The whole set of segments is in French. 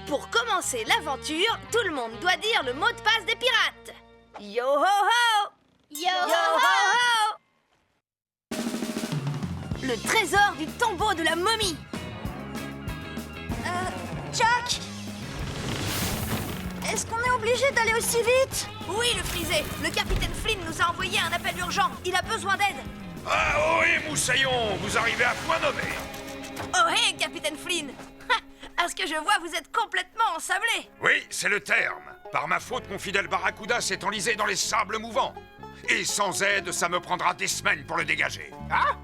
Pour commencer l'aventure, tout le monde doit dire le mot de passe des pirates. Yo ho ho! Yo Yo ho ho! Le trésor du tombeau de la momie. Jack! Est-ce qu'on est obligé d'aller aussi vite? Oui, le frisé. Le capitaine Flynn nous a envoyé un appel urgent. Il a besoin d'aide. Ah oui, Moussaillon, vous arrivez à point nommé. Oh hé, capitaine Flynn. À ce que je vois, vous êtes complètement ensablé. Oui, c'est le terme. Par ma faute, mon fidèle Barracuda s'est enlisé dans les sables mouvants. Et sans aide, ça me prendra des semaines pour le dégager. Ah?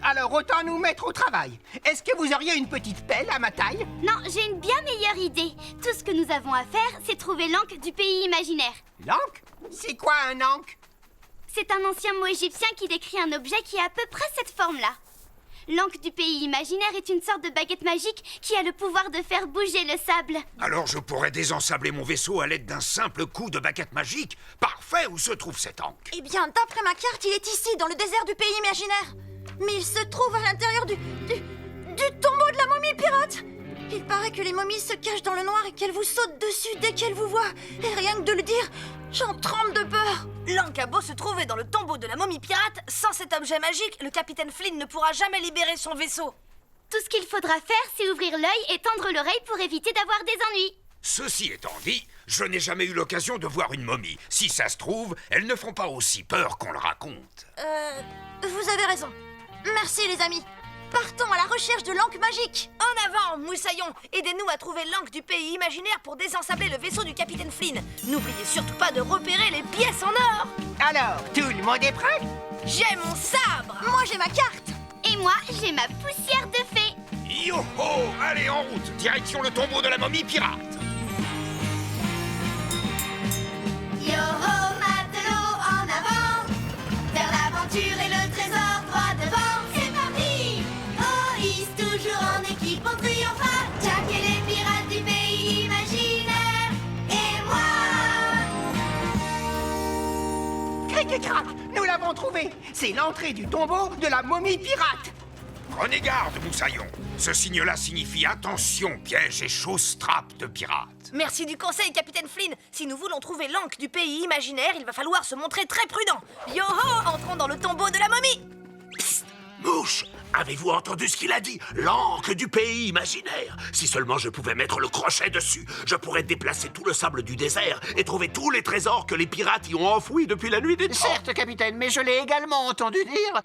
Alors autant nous mettre au travail. Est-ce que vous auriez une petite pelle à ma taille? Non, j'ai une bien meilleure idée. Tout ce que nous avons à faire, c'est trouver l'anque du pays imaginaire. L'anque? C'est quoi un anque? C'est un ancien mot égyptien qui décrit un objet qui a à peu près cette forme-là. L'anque du pays imaginaire est une sorte de baguette magique qui a le pouvoir de faire bouger le sable. Alors je pourrais désensabler mon vaisseau à l'aide d'un simple coup de baguette magique. Parfait, où se trouve cette anque? Eh bien, d'après ma carte, il est ici, dans le désert du pays imaginaire. Mais il se trouve à l'intérieur du tombeau de la momie pirate. Il paraît que les momies se cachent dans le noir et qu'elles vous sautent dessus dès qu'elles vous voient. Et rien que de le dire, j'en tremble de peur. L'anque a beau se trouver dans le tombeau de la momie pirate, sans cet objet magique, le capitaine Flynn ne pourra jamais libérer son vaisseau. Tout ce qu'il faudra faire, c'est ouvrir l'œil et tendre l'oreille pour éviter d'avoir des ennuis. Ceci étant dit, je n'ai jamais eu l'occasion de voir une momie. Si ça se trouve, elles ne font pas aussi peur qu'on le raconte. Vous avez raison. Merci les amis. Partons à la recherche de l'anque magique. En avant, Moussaillon! Aidez-nous à trouver l'anque du pays imaginaire pour désensabler le vaisseau du capitaine Flynn. N'oubliez surtout pas de repérer les pièces en or. Alors, tout le monde est prêt? J'ai mon sabre! Moi j'ai ma carte. Et moi, j'ai ma poussière de fée. Yo-ho! Allez, en route! Direction le tombeau de la momie pirate! Yo-ho, matelot, en avant, vers l'aventure et le trésor droit devant. C'est parti! Oh, hisse toujours en équipe, on triomphera. Jack et les pirates du pays imaginaire. Et moi! Cric-crac, nous l'avons trouvé. C'est l'entrée du tombeau de la momie pirate. Prenez garde, Moussaillon. Ce signe-là signifie attention, piège et chausse-trappe de pirates. Merci du conseil, capitaine Flynn. Si nous voulons trouver l'anque du pays imaginaire, il va falloir se montrer très prudent. Yo-ho! Entrons dans le tombeau de la momie! Psst! Mouche, avez-vous entendu ce qu'il a dit? L'anque du pays imaginaire. Si seulement je pouvais mettre le crochet dessus, je pourrais déplacer tout le sable du désert et trouver tous les trésors que les pirates y ont enfouis depuis la nuit des temps. Certes, capitaine, mais je l'ai également entendu dire.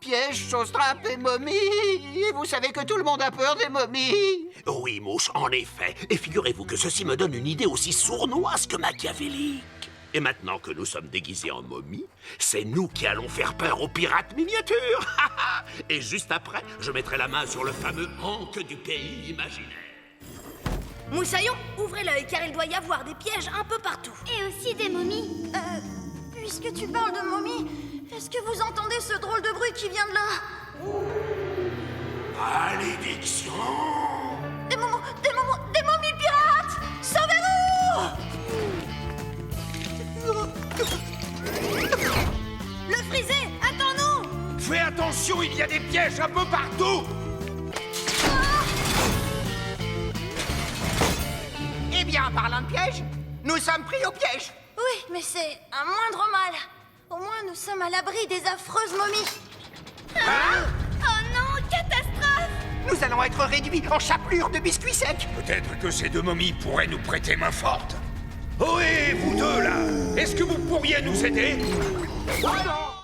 Piège, chausse-trappe et momie. Et vous savez que tout le monde a peur des momies. Oui, Mouche, en effet. Et figurez-vous que ceci me donne une idée aussi sournoise que machiavélique. Et maintenant que nous sommes déguisés en momies, c'est nous qui allons faire peur aux pirates miniatures. Et juste après, je mettrai la main sur le fameux anque du pays imaginaire. Moussaillon, ouvrez l'œil car il doit y avoir des pièges un peu partout. Et aussi des momies. Puisque tu parles de momies, est-ce que vous entendez ce drôle de bruit qui vient de là? Malédiction! Des momies pirates! Sauvez-vous! Le frisé, attends-nous! Fais attention, il y a des pièges un peu partout! Eh bien, en parlant de piège, nous sommes pris au piège. Oui, mais c'est un moindre mal. Au moins, nous sommes à l'abri des affreuses momies. Oh non, catastrophe! Nous allons être réduits en chapelure de biscuits secs. Peut-être que ces deux momies pourraient nous prêter main forte. Oh, et vous deux, là! Est-ce que vous pourriez nous aider?